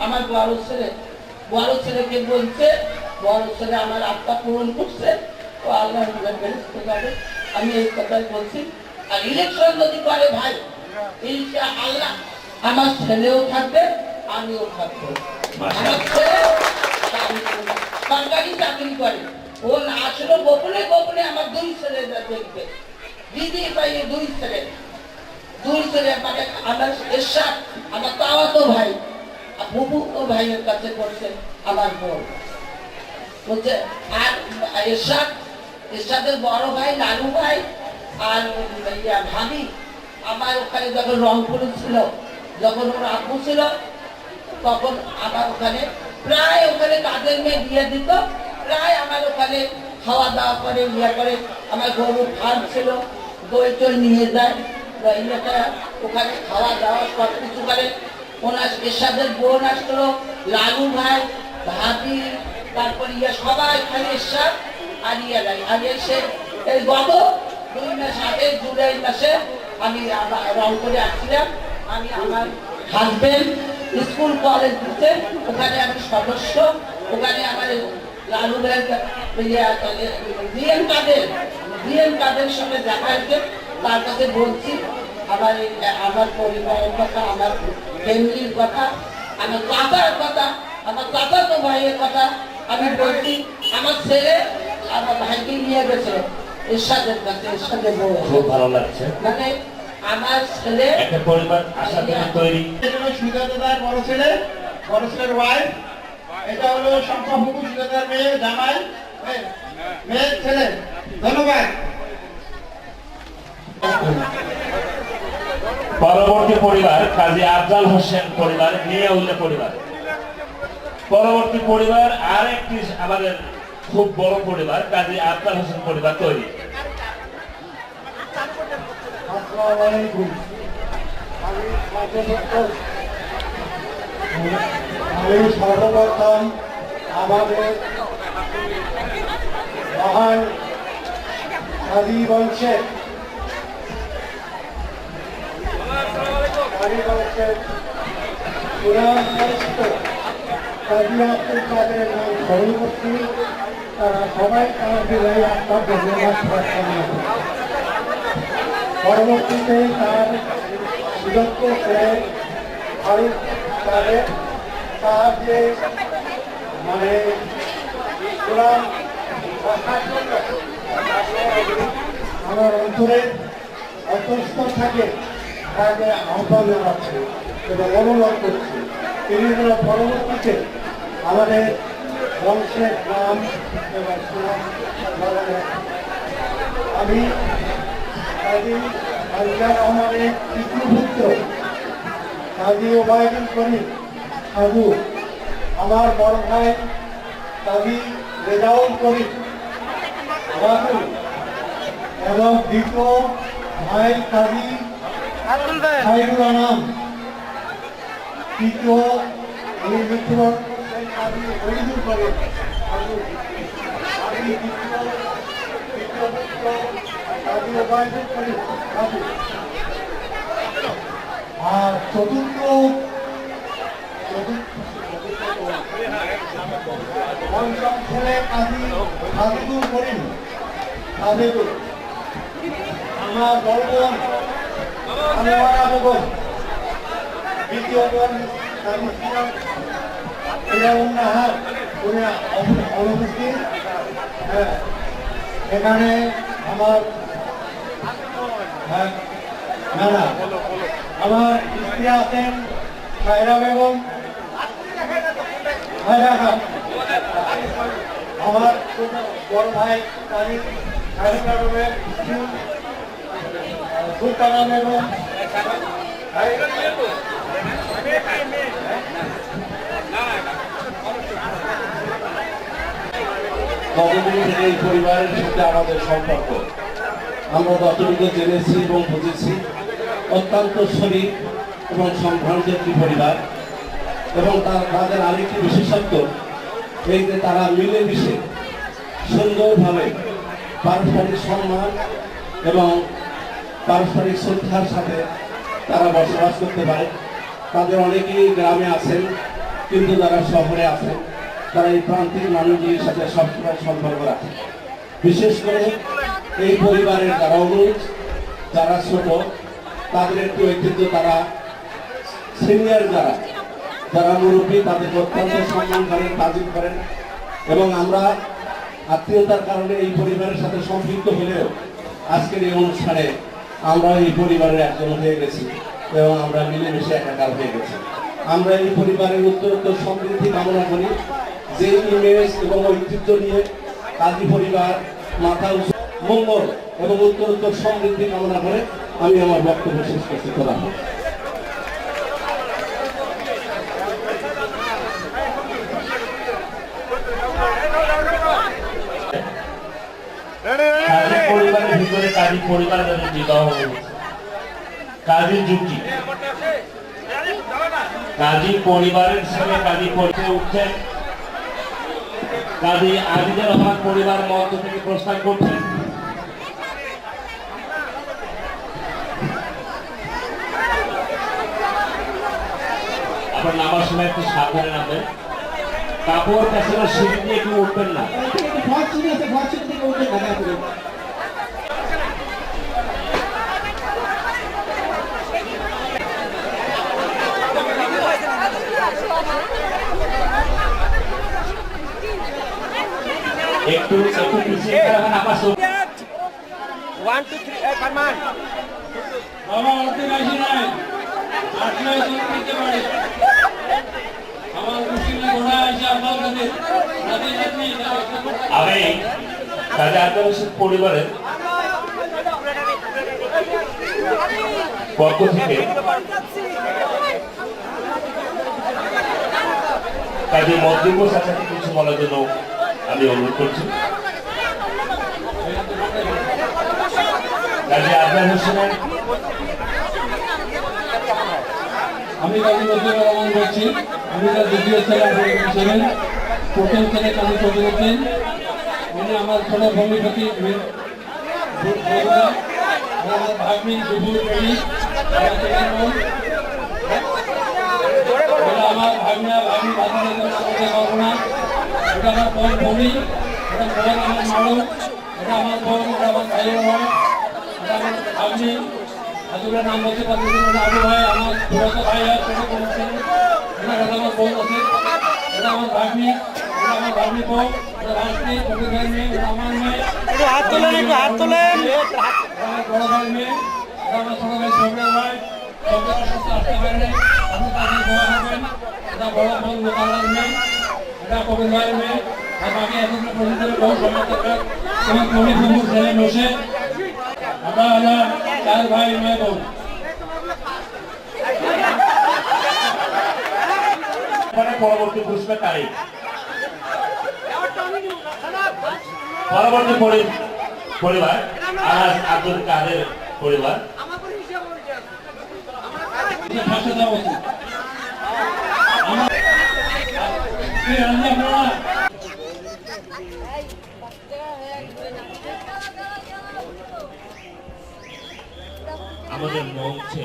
আমার বড় ছেলেকে বলছে, বড় ছেলে আমার আত্মা পূরণ করছে, ও আল্লাহ বেহেশতে যাবে। আমি এই কথাই বলছি। আর ইলেকশন যদি করে ভাই, ইনশাআল্লাহ আমার ছেলেও থাকবে, আমিও থাকবো। আমার ছেলে সরকারি চাকরি করে, ও না আসলে গোপনে গোপনে আমার 2 ছেলে দেখবে। দিদি ভাই 2 ছেলে মানে আমার এরশাদ, আমার তাওয়াতো ভাই, বুবু ও ভাইয়ের কাছে করছে আমার বোন বলছে। আর এরশাদের বড় ভাই লালু ভাই আর ভাবি আমার ওখানে যখন রংপুরে ছিল, যখন ওর আব্বু ছিল, তখন আমার ওখানে প্রায় ওখানে কাজের মেয়ে দিয়ে দিত, প্রায় আমার ওখানে খাওয়া দাওয়া করে করে। আমার গরুর ফার্ম ছিল, দই টই নিয়ে যায়, ওখানে খাওয়া দাওয়া সব কিছু করে। ওনার এরশাদের বোন আসলো, লালু ভাই, ভাবি, তারপর সবাই খালি এরশাদ আর আর এসে এই গত 2 মাস আগে জুলাই মাসে আমি রংপুরে আসছিলাম। আমি আমার হাজবেন্ড স্কুল কলেজ দিতে, ওখানে আমি সদস্য, ওখানে আমার লালু ভাইয়ের ডিএম কাদের সঙ্গে দেখা হয়েছে। তার কাছে বলছি আমার পরিবারের কথা, আমার ফ্যামিলির কথা, আমার চাচার কথা, আমার চাচাতো ভাইয়ের কথা আমি বলছি। আমার ছেলে আমার ভাইকে নিয়ে গেছে এরশাদের কাছে, এরশাদের বউ। খুব ভালো লাগছে, মানে আমার ছেলে একটা পরিবার আশা থেকে তৈরি। সুজাতার বড় ছেলের ওয়াইফ, এটা হলো সম্পাবক সুজাতার মেয়ে, জামাই, মেয়ের ছেলে। ধন্যবাদ। পরবর্তী পরিবার কাজী আফজাল হোসেন পরিবার, নিয়ে উল্লেখ পরিবার। পরবর্তী পরিবার আর একটি আমাদের খুব বড় পরিবার, কাজী আফজাল হোসেন পরিবার তৈরি। আমি সর্বপ্রথম আমাদের মহান কাজী বংশের কাজী আব্দুল কাদের নাম স্মরণ করছি। তারা সবাই তার বিদায় আত্মার ধন্যবাদ প্রার্থনা করে। পরবর্তীতে তার সুযোগ্য ছেলে ফারুক কাদের, তার যে মানে কোরআন ভাষার জন্য আমার অন্তরে অন্তঃস্থ থাকে, তাকে আহ্বান জানাচ্ছে এবং অনুরোধ করছি। তিনি পরবর্তীতে আমাদের বংশের নাম এবং সুনাম বাড়ানো। আমি কাজী আলিয়া রহমানের পিতৃপুত্র কাজী ওবায়দুল করিম সাধু, আমার বড় ভাই কাজী রেজাউল করিম সাধু এবং দ্বিতীয় ভাই কাজী সাইদুল আনাম, তৃতীয় উনি মৃত্যুবরণ করছেন কাজী ওহিদুল করিম সাধু, আমি তৃতীয় পুত্র কাজী ওবায়দুল করিম সাধু। আর চতুর্থ পঞ্চম ছেলে কাজী সাজেদুল করিম সাজেদুল। আমার বড় বোন আনোয়ারা বেগম, দ্বিতীয় বোন কাজী সিরাজুন্নাহার, উনি অনুপস্থিত। এখানে আমার আমার স্ত্রী আছেন সায়রা বেগম, আমার বড় ভাই কাজী সায়রা বেগমের সুলতানা বেগম, কতদিন থেকে এই পরিবারের সাথে আমাদের সম্পর্ক আমরা যতটুকু জেনেছি এবং বুঝেছি, অত্যন্ত শরীর এবং সম্ভ্রান্ত একটি পরিবার। এবং তাদের আরেকটি বিশেষত্ব এই যে তারা মিলেমিশে সুন্দরভাবে পারস্পরিক সম্মান এবং পারস্পরিক শ্রদ্ধার সাথে তারা বসবাস করতে পারে। তাদের অনেকেই গ্রামে আছেন, কিন্তু যারা শহরে আছে তারা এই প্রান্তিক মানুষদের সাথে সবসময় সম্পর্ক রাখে। বিশেষ করে এই পরিবারের যারা অনুজ, যারা ছোট, তাদের একটু ঐতিহ্য, তারা সিনিয়র, যারা মুরব্বী, তাদের অত্যন্ত সম্মান করেন, তাজিম করেন। এবং আমরা আত্মীয়তার কারণে এই পরিবারের সাথে সম্পৃক্ত হলেও আজকের এই অনুষ্ঠানে আমরা এই পরিবারের একজন হয়ে গেছি এবং আমরা মিলেমিশে একাকার হয়ে গেছি। আমরা এই পরিবারের উত্তরোত্তর সমৃদ্ধি কামনা করি। যে ইমেজ এবং ঐতিহ্য নিয়ে কাজী পরিবার মাথা উঁচু, মঙ্গল এবং উত্তরোত্তর সমৃদ্ধি কামনা করে আমি আমার বক্তব্য শেষ করতে করলাম। কাজী পরিবারের ভিতরে কাজী পরিবার যাদের বিবাহ হয়েছে, কাজী জুটি, কাজী পরিবারের সঙ্গে কাজী পরিচয় উঠছেন কাজী আজিজুর রহমান পরিবার মঞ্চ থেকে প্রস্থান করছেন। আপনার নামার সময় একটু সাবধানে নামবেন। কাপড় পেছনের সিঁড়ি দিয়ে একটু উঠবেন না। একটু পিছিয়ে রাখেন আবার। 1 2 3 ফরমান বাবা উঠতে পারছি নাই, আসলে দিতে পারি। আমার মুসলিমে ঘোড়া এসে আপনার কাছে আমি কাজী আজম হোসেন পরিবারের পক্ষ থেকে কাজী মধ্যম চাচাকে কিছু বলার জন্য আমি অনুরোধ করছি। কাজী আজম হোসেনের আমি কাজী নজরুল রহমান বলছি। আমি তার দ্বিতীয় ছেলে, আপনি ছিলেন প্রথম ছেলে কাজী চৌধুরী। উনি আমার ছোট ভূমিপতি, আমার ভাগ্নি জুবুর কবি, আমার ভাগ্না ভাগ্নি ভাগ্নি পারবো না। এটা আমার বোন ভূমি, এটা বোন আমার মারু, এটা আমার বোন, এটা আমার ভাইয়ের বোন, এটা আমার ভাগ্নি। আজকের নাম বলতে পারছি আবু ভাই, আমার পুরাতো ভাই আর ছোট বোন আছে। এটা আমার বোন আছে, এটা আমার ভাগ্নি, এটা আমার ভাগ্নি বোন, এটা ভাগ্নি, ছোট ভাই মেয়ে, এটা আমার মেয়ে। হাত তোলেন, একটু হাত তোলেন। আমার বড় ভাই মেয়ে, এটা আমার ছোট ভাই সবরের ভাই, সবরের সাথে আসতে পারেন, আপনি তাদের দোয়া হবেন। এটা বড় বোন মোতালার মেয়ে, এটা কবির ভাইয়ের মেয়ে। আর বাকি এখন পর্যন্ত বহু সময় থাকার তোমার কবি ফুকুর ছেলে বসে আমরা হলো 4 ভাই 9 বোন। পরবর্তী পুরস্কার তারিখ পরবর্তী পরিবার আলহাজ আব্দুল কাদের পরিবার। ভাষা দেওয়া উচিত। আমাদের মঞ্চে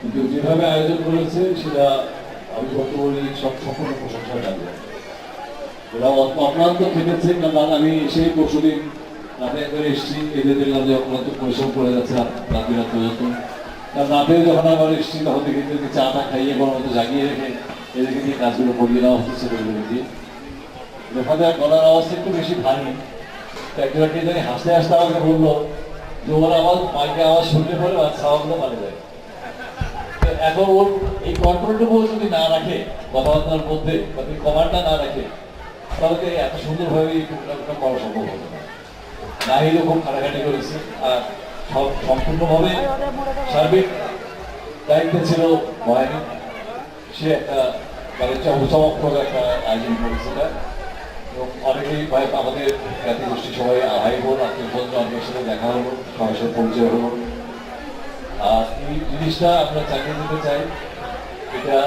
কিন্তু যেভাবে আয়োজন করেছে সেটা আমি বর্তমানে সব সম্পূর্ণ প্রশংসা জানি। ওরা অক্লান্ত থেকেছে, কারণ আমি সেই পরশুদিন রাতে একবার এসেছি, এদের দেখলাম যে অক্লান্ত পরিশ্রম করে যাচ্ছে রাতে পর্যন্ত। কারণ রাতে যখন আবার এসেছি তখন দেখি এদেরকে চা টা খাইয়ে কোনো মতো জাগিয়ে রেখে এদেরকে দিয়ে কাজগুলো করিয়ে দেওয়া হচ্ছে ছেলেগুলো দিয়ে। ওখানে গলার আওয়াজটা একটু বেশি ভারী। একজনকে জানি হাসতে হাসতে আমাকে বললো যে ওর আওয়াজ, মাইকে আওয়াজ শুনলে পরে সাওয়াগুলো মারা যায়। এখন ওর এই কন্ট্রোলটুকু যদি না রাখে কথাবার্তার মধ্যে, বা কমান্ডটা না রাখে, তাহলে এত সুন্দরভাবে এই প্রোগ্রামটা করা সম্ভব হবে না। নাহিলও খুব খাটাখাটি করেছে, আর সব সম্পূর্ণভাবে সার্বিক দায়িত্বে ছিল মহানি। সে একটা মানে চমকপ্রদ একটা আয়োজন করেছে। এবং অনেকেই আমাদের জাতিগোষ্ঠী সবাই ভাই বোন আত্মীয় অনেকের সাথে দেখা হলো, সবার সাথে পরিচয় হলো। আর এই জিনিসটা আমরা চালিয়ে যেতে চাই। এটা